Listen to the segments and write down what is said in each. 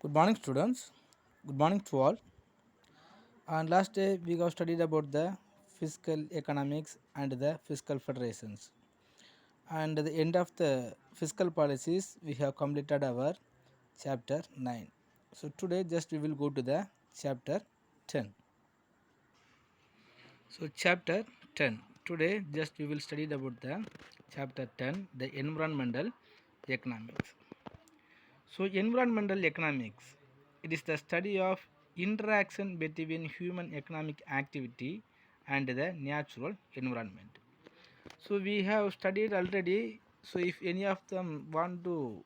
Good morning, students. Good morning to all. And last day we have studied about the fiscal economics and the fiscal federations. And at the end of the fiscal policies, we have completed our chapter 9. So today just we will go to the chapter 10. So chapter 10. Today just we will study about the chapter 10, the environmental economics. So, environmental economics, it is the study of interaction between human economic activity and the natural environment. So, we have studied already. So, if any of them want to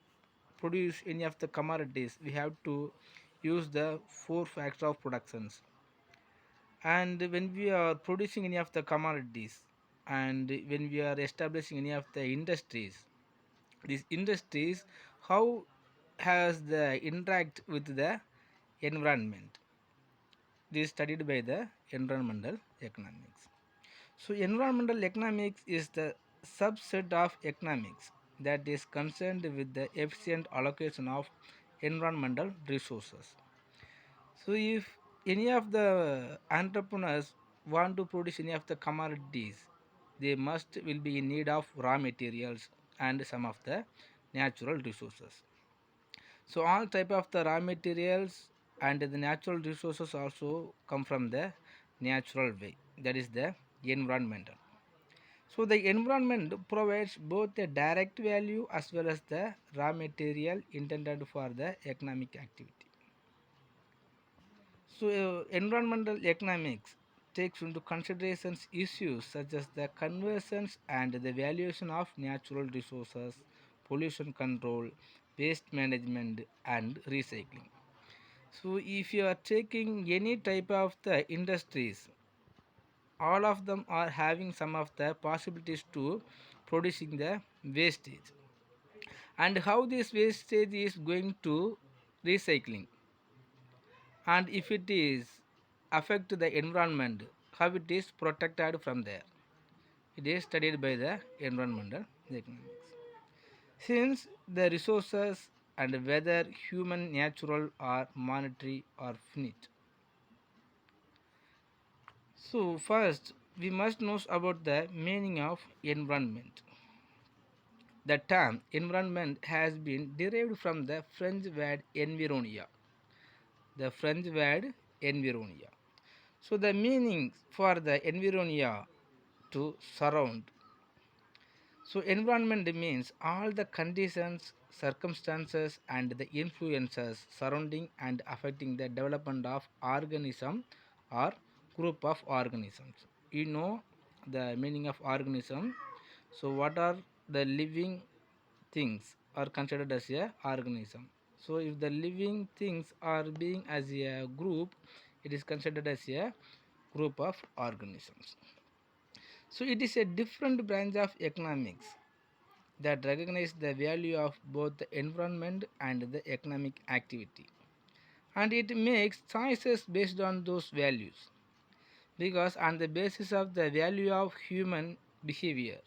produce any of the commodities, we have to use the four factors of productions. And when we are producing any of the commodities, and when we are establishing any of the industries, these industries how has the interact with the environment. This is studied by the environmental economics. So environmental economics is the subset of economics that is concerned with the efficient allocation of environmental resources. So if any of the entrepreneurs want to produce any of the commodities, they must will be in need of raw materials and some of the natural resources. So all type of the raw materials and the natural resources also come from the natural way. That is the environmental. So the environment provides both the direct value as well as the raw material intended for the economic activity. So environmental economics takes into considerations issues such as the conversions and the valuation of natural resources, pollution control, waste management and recycling. So if you are taking any type of the industries, all of them are having some of the possibilities to producing the wastage, and how this wastage is going to recycling, and if it is affect the environment, how it is protected from there. It is studied by the environmental economics. Since the resources and whether human, natural or monetary or finite. So first we must know about the meaning of environment. The term environment has been derived from the French word environnement. The French word environnement. So the meaning for the environment to surround. So environment means all the conditions, circumstances and the influences surrounding and affecting the development of organism or group of organisms. You know the meaning of organism. So what are the living things are considered as a organism. So if the living things are being as a group, it is considered as a group of organisms. So it is a different branch of economics that recognize the value of both the environment and the economic activity, and it makes choices based on those values, because on the basis of the value of human behavior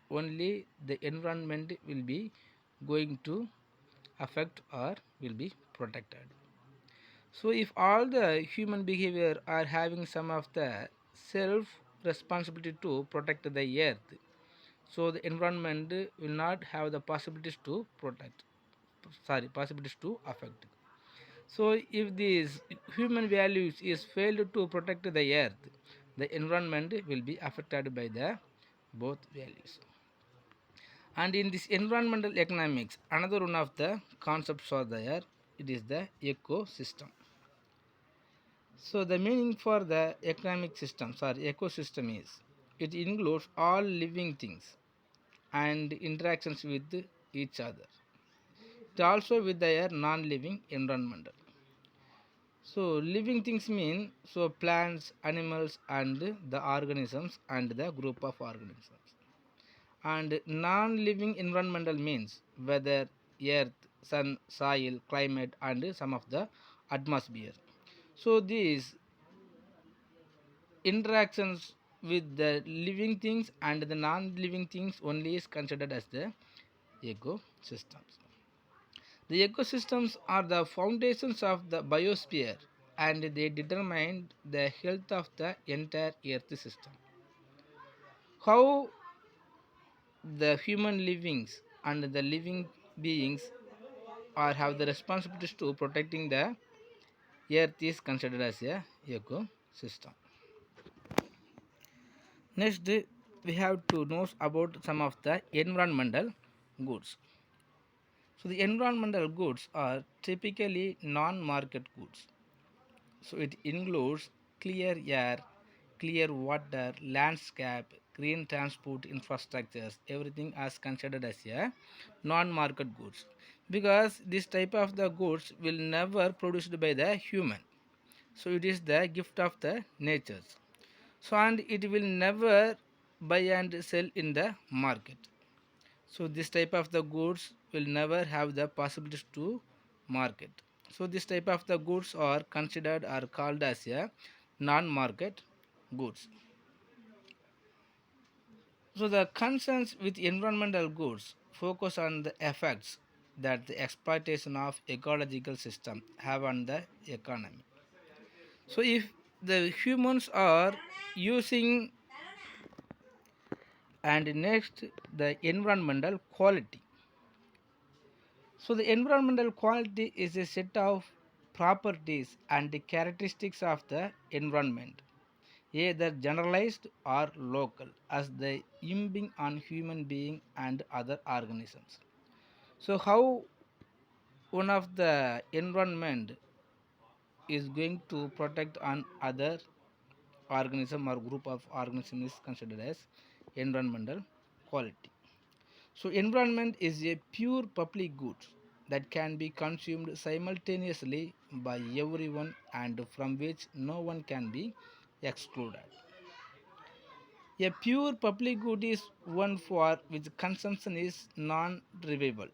only the environment will be going to affect or will be protected. So if all the human behavior are having some of the self responsibility to protect the earth, so the environment will not have the possibilities to protect, possibilities to affect. So if these human values is failed to protect the earth, the environment will be affected by the both values. And in this environmental economics, another one of the concepts are there, it is the ecosystem. So the meaning for the economic systems or ecosystem is it includes all living things and interactions with each other. It also with their non-living environmental. So living things mean so plants, animals and the organisms and the group of organisms. And non-living environmental means weather, earth, sun, soil, climate and some of the atmosphere. So these interactions with the living things and the non-living things only is considered as the ecosystems. The ecosystems are the foundations of the biosphere and they determine the health of the entire earth system. How the human livings and the living beings are have the responsibilities to protecting the earth is considered as a ecosystem. Next, we have to know about some of the environmental goods. So the environmental goods are typically non-market goods. So it includes clear air, clear water, landscape, green transport infrastructures, everything as considered as a non-market goods. Because this type of the goods will never produced by the human. So it is the gift of the nature. So and it will never buy and sell in the market. So this type of the goods will never have the possibilities to market. So this type of the goods are considered or called as a non-market goods. So the concerns with environmental goods focus on the effects that the exploitation of ecological system have on the economy. So if the humans are using and next the environmental quality. So the environmental quality is a set of properties and the characteristics of the environment, either generalized or local, as the imping on human being and other organisms. So how one of the environment is going to protect on other organism or group of organism is considered as environmental quality. So environment is a pure public good that can be consumed simultaneously by everyone and from which no one can be excluded. A pure public good is one for which consumption is non-renewable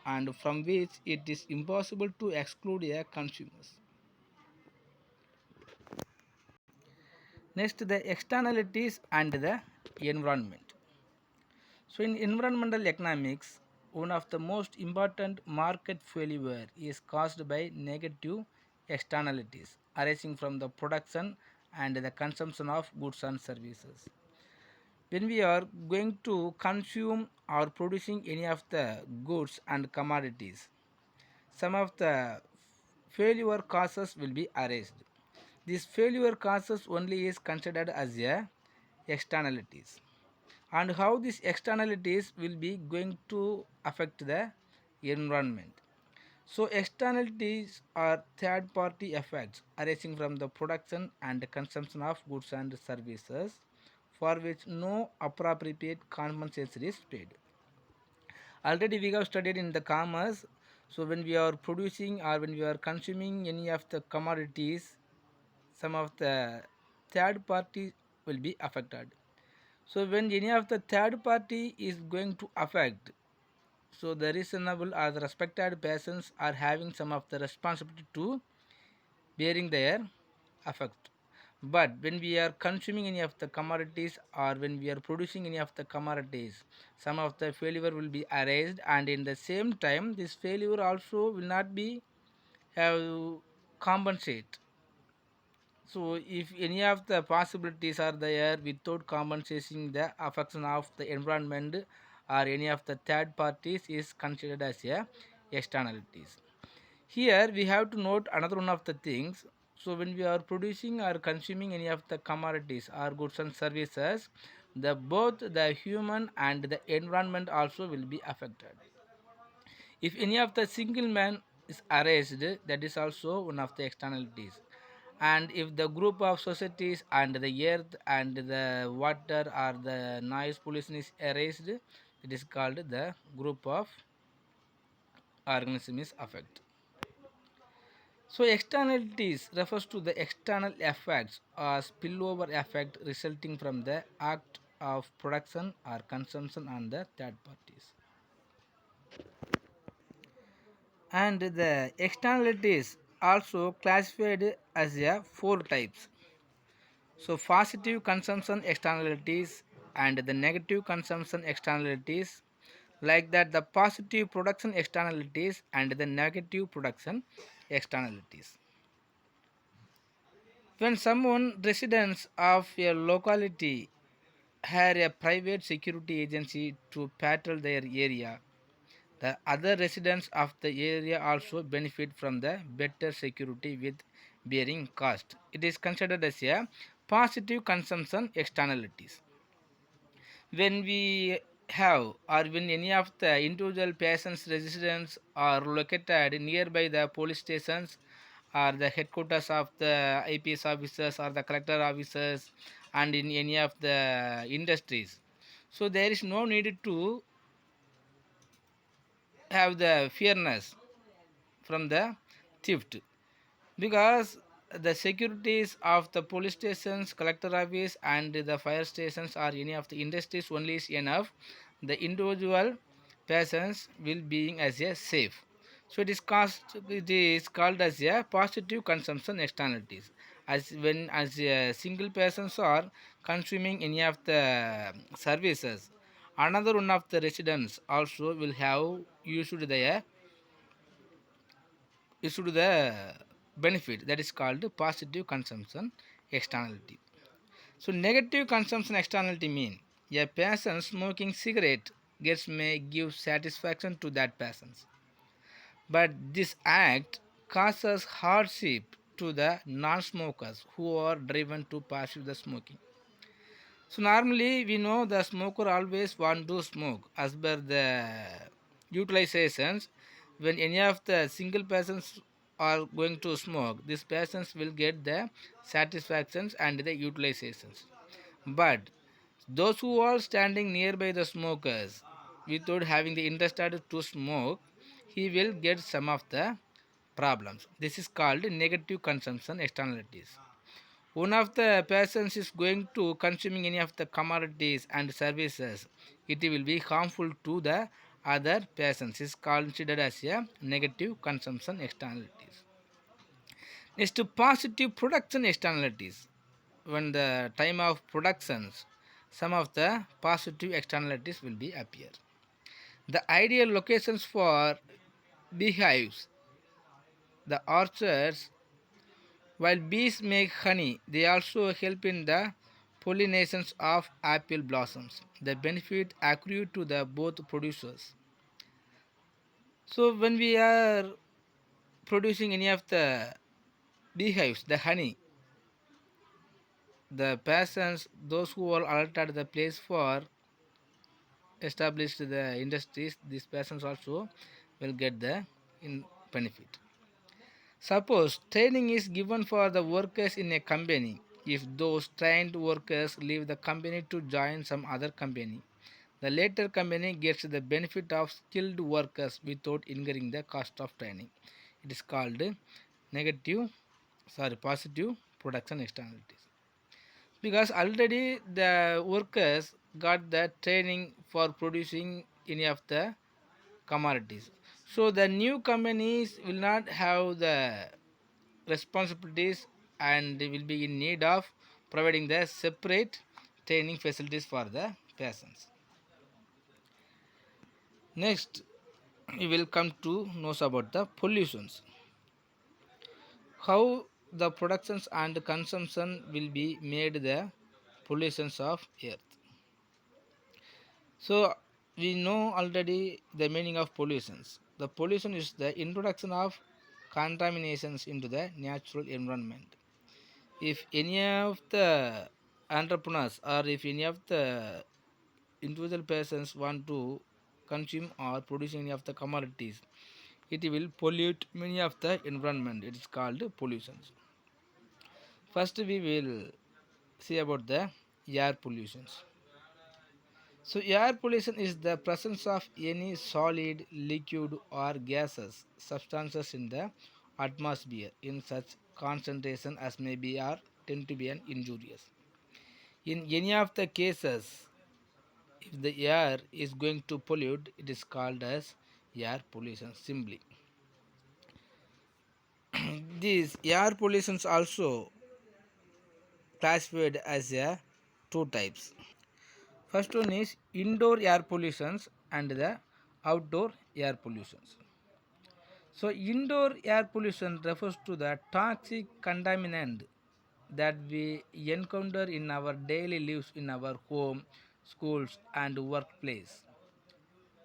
and from which it is impossible to exclude a consumers. Next, the externalities and the environment. So in environmental economics, one of the most important market failure is caused by negative externalities arising from the production and the consumption of goods and services. When we are going to consume or producing any of the goods and commodities, some of the failure causes will be erased. This failure causes only is considered as a externalities and how these externalities will be going to affect the environment. So externalities are third party effects arising from the production and consumption of goods and services for which no appropriate compensation is paid. Already we have studied in the commerce. So when we are producing or when we are consuming any of the commodities, some of the third party will be affected. So when any of the third party is going to affect, so the reasonable or the respected persons are having some of the responsibility to bearing their effect. But when we are consuming any of the commodities or when we are producing any of the commodities, some of the failure will be erased and in the same time this failure also will not be have compensate. So if any of the possibilities are there without compensating the affection of the environment or any of the third parties is considered as a externalities. Here we have to note another one of the things. So when we are producing or consuming any of the commodities or goods and services, the both the human and the environment also will be affected. If any of the single man is erased, that is also one of the externalities. And if the group of societies and the earth and the water or the noise pollution is erased, it is called the group of organism is affected. So externalities refers to the external effects or spillover effect resulting from the act of production or consumption on the third parties. And the externalities also classified as a four types. So positive consumption externalities and the negative consumption externalities, like that the positive production externalities and the negative production externalities. When someone residents of a locality hire a private security agency to patrol their area, the other residents of the area also benefit from the better security with bearing cost. It is considered as a positive consumption externalities. When we have or when any of the individual patients' residence are located nearby the police stations or the headquarters of the IPS officers or the collector officers and in any of the industries. So there is no need to have the fairness from the theft because the securities of the police stations, collector office, and the fire stations or any of the industries only is enough. The individual persons will being as a safe. So it is called as a positive consumption externalities. As when as a single persons are consuming any of the services, another one of the residents also will have used their issued the benefit that is called positive consumption externality. So negative consumption externality mean a person smoking cigarette gets may give satisfaction to that person, but this act causes hardship to the non-smokers who are driven to pursue the smoking. So normally we know the smoker always want to smoke as per the utilizations. When any of the single persons are going to smoke, these persons will get the satisfactions and the utilizations. But those who are standing nearby the smokers without having the interest to smoke, he will get some of the problems. This is called negative consumption externalities. One of the persons is going to consuming any of the commodities and services, it will be harmful to the other persons. Is considered as a negative consumption externalities. Next, positive production externalities. When the time of productions, some of the positive externalities will be appear. The ideal locations for beehives, the orchards. While bees make honey, they also help in the pollinations of apple blossoms. The benefit accrue to the both producers. So when we are producing any of the beehives, the honey, the persons, those who are altered the place for established the industries, these persons also will get the in benefit. Suppose training is given for the workers in a company. If those trained workers leave the company to join some other company, the later company gets the benefit of skilled workers without incurring the cost of training. It is called positive production externalities. Because already the workers got the training for producing any of the commodities. So the new companies will not have the responsibilities and they will be in need of providing the separate training facilities for the persons. Next, we will come to know about the pollutions. How the productions and consumption will be made the pollutions of earth. So we know already the meaning of pollutions. The pollution is the introduction of contaminations into the natural environment. If any of the entrepreneurs or if any of the individual persons want to consume or produce any of the commodities, it will pollute many of the environment. It is called pollutions. First we will see about the air pollutions. So air pollution is the presence of any solid, liquid or gases substances in the atmosphere in such concentration as may be or tend to be an injurious. In any of the cases, if the air is going to pollute, it is called as air pollution simply. These air pollutions also classified as two types. First one is indoor air pollutions and the outdoor air pollution. So, indoor air pollution refers to the toxic contaminant that we encounter in our daily lives in our home, schools, and workplace.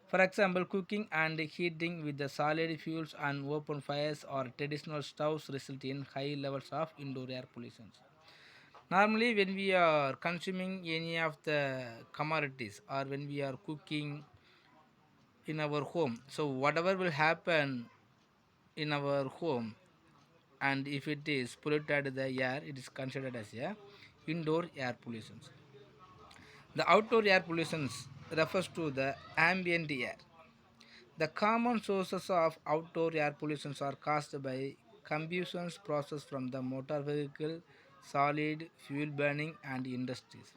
For example, cooking and heating with the solid fuels and open fires or traditional stoves result in high levels of indoor air pollution. Normally, when we are consuming any of the commodities or when we are cooking in our home, so whatever will happen in our home, and if it is polluted the air, it is considered as a indoor air pollution. The outdoor air pollution refers to the ambient air. The common sources of outdoor air pollution are caused by combustion process from the motor vehicle, solid fuel burning, and industries.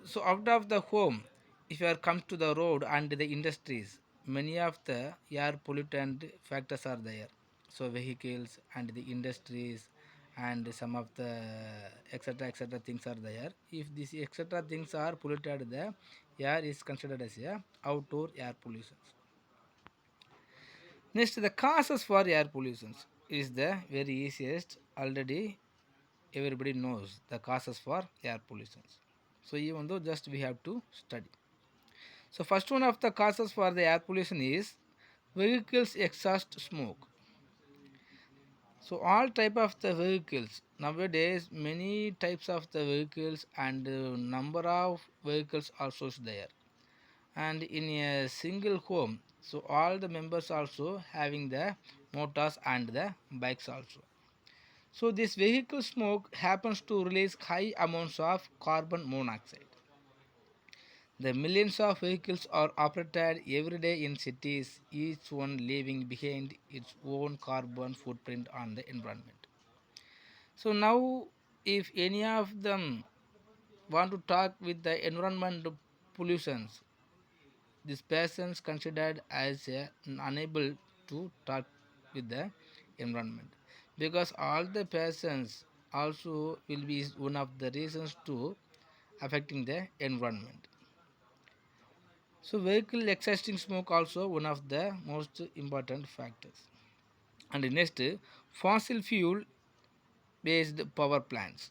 So out of the home, if you are come to the road and the industries, many of the air pollutant factors are there. So vehicles and the industries and some of the etc things are there. If these etc things are polluted, the air is considered as a outdoor air pollution. Next, the causes for air pollution is the very easiest. Already everybody knows the causes for air pollution. So even though just we have to study. So first one of the causes for the air pollution is vehicles exhaust smoke. So all type of the vehicles nowadays, many types of the vehicles and number of vehicles also is there, and in a single home, so all the members also having the motors and the bikes also. So this vehicle smoke happens to release high amounts of carbon monoxide. The millions of vehicles are operated every day in cities, each one leaving behind its own carbon footprint on the environment. So now, if any of them want to talk with the environment pollutions, this persons considered as unable to talk with the environment, because all the persons also will be one of the reasons to affecting the environment. So vehicle exhausting smoke also one of the most important factors. And next, fossil fuel based power plants.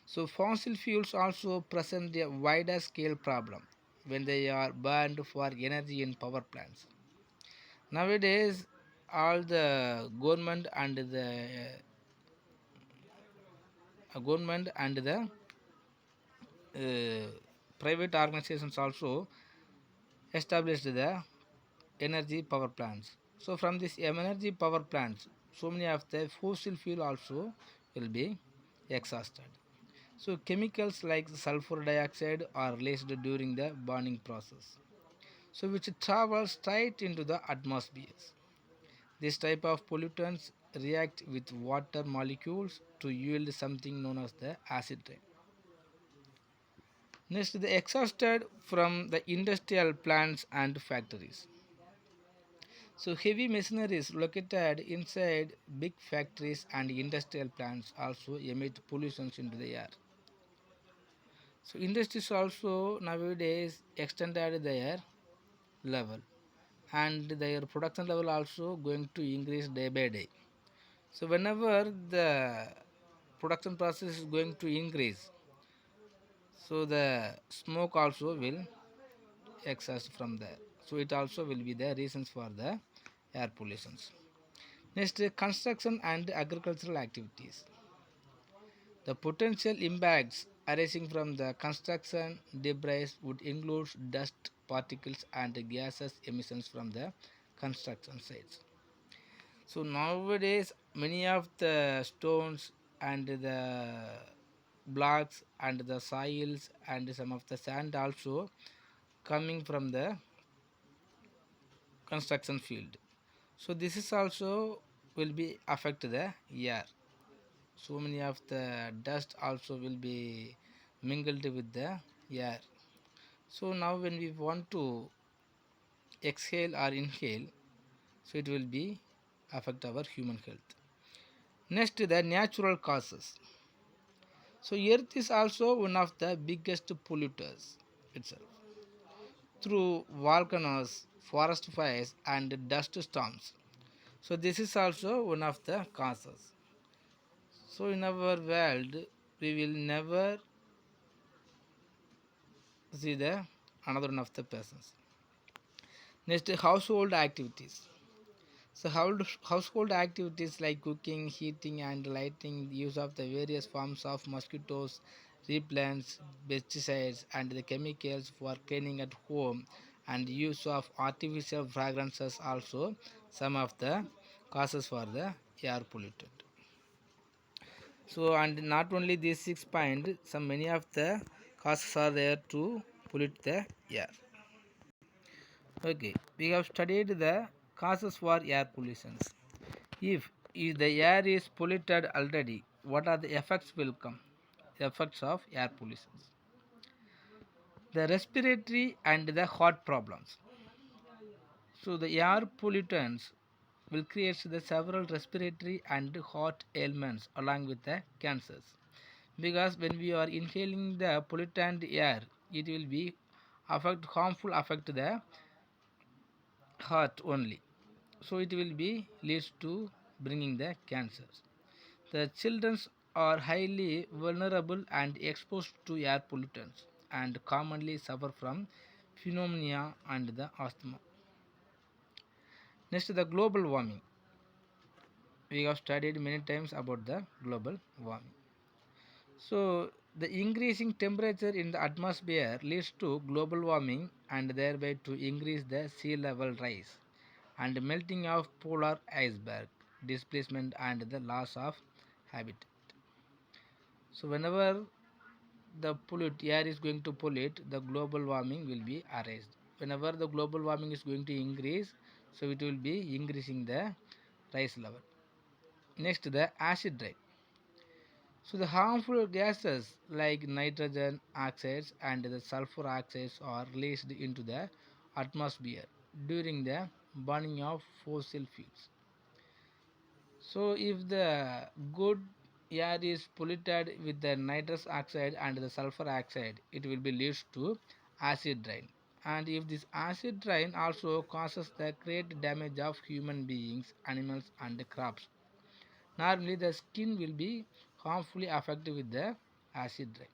So fossil fuels also present a wider scale problem when they are burned for energy in power plants. Nowadays, all the government and the private organizations also established the energy power plants. So from this energy power plants, so many of the fossil fuel also will be exhausted. So chemicals like sulfur dioxide are released during the burning process, so which travel straight into the atmosphere. This type of pollutants react with water molecules to yield something known as the acid rain. Next, the exhausted from the industrial plants and factories. So heavy machineries located inside big factories and industrial plants also emit pollutions into the air. So industries also nowadays extended their level, and their production level also going to increase day by day. So whenever the production process is going to increase, so the smoke also will exhaust from there. So it also will be the reasons for the air pollutions. Next, construction and agricultural activities. The potential impacts arising from the construction debris would include dust particles and gases emissions from the construction sites. So nowadays, many of the stones and the blocks and the soils and some of the sand also coming from the construction field. So this is also will be affect the air. So many of the dust also will be mingled with the air. So now when we want to exhale or inhale, so it will be affect our human health. Next, the natural causes. So earth is also one of the biggest polluters itself. through volcanoes, forest fires, and dust storms. So, this is also one of the causes. So, in our world, we will never see the another one of the persons. Next, household activities. So, household activities like cooking, heating, and lighting, the use of the various forms of mosquitoes, repellents, pesticides, and the chemicals for cleaning at home, and use of artificial fragrances also some of the causes for the air polluted. So, and not only these 6 points, some many of the causes are there to pollute the air. Okay, we have studied the causes for air pollutions. If the air is polluted already, what are the effects will come? The effects of air pollution. The respiratory and the heart problems. So the air pollutants will create the several respiratory and heart ailments along with the cancers. Because when we are inhaling the pollutant air, it will be harmful affect the heart only. So it will be leads to bringing the cancers. The children are highly vulnerable and exposed to air pollutants and commonly suffer from pneumonia and the asthma. Next, the global warming. We have studied many times about the global warming. So, the increasing temperature in the atmosphere leads to global warming and thereby to increase the sea level rise and melting of polar iceberg, displacement and the loss of habitat. So, whenever the air is going to pollute, the global warming will be arised. Whenever the global warming is going to increase, so it will be increasing the rise level. Next, the acid rain. So the harmful gases like nitrogen oxides and the sulfur oxides are released into the atmosphere during the burning of fossil fuels. So if the good air is polluted with the nitrous oxide and the sulfur oxide, it will be leads to acid rain. And if this acid rain also causes the great damage of human beings, animals and crops, normally the skin will be harmfully affected with the acid rain.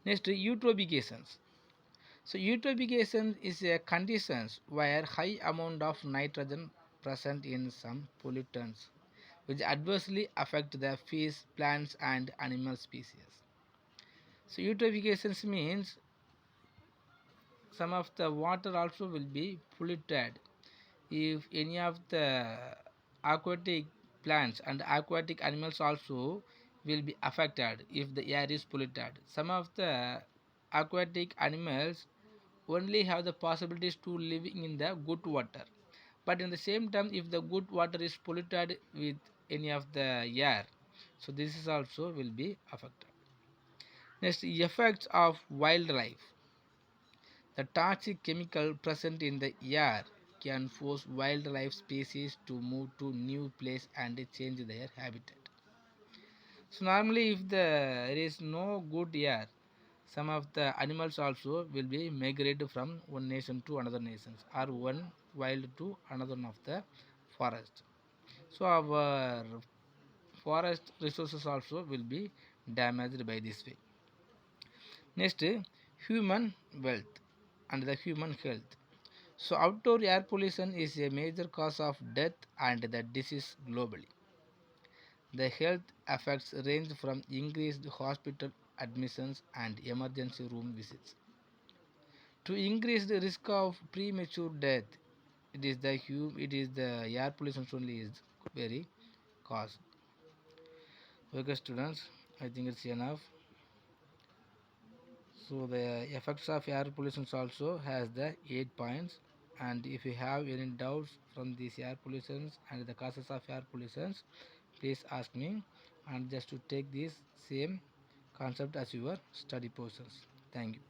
Next, eutrophications. So eutrophication is a condition where high amount of nitrogen present in some pollutants which adversely affect the fish, plants and animal species. So eutrophication means some of the water also will be polluted if any of the aquatic plants and aquatic animals also will be affected if the air is polluted. Some of the aquatic animals only have the possibilities to living in the good water, but in the same time if the good water is polluted with any of the air, so this is also will be affected. Next, effects of wildlife. The toxic chemical present in the air can force wildlife species to move to new place and change their habitat. So normally if there is no good air, some of the animals also will be migrated from one nation to another nations or one wild to another one of the forest. So our forest resources also will be damaged by this way. Next, human wealth and the human health. So outdoor air pollution is a major cause of death and the disease globally. The health effects range from increased hospital admissions and emergency room visits to increase the risk of premature death. It is the air pollution only is very cause. Okay, students, I think it's enough. So the effects of air pollution also has the 8 points, and if you have any doubts from these air pollutions and the causes of air pollutions, please ask me, and just to take this same concept as your study portions. Thank you.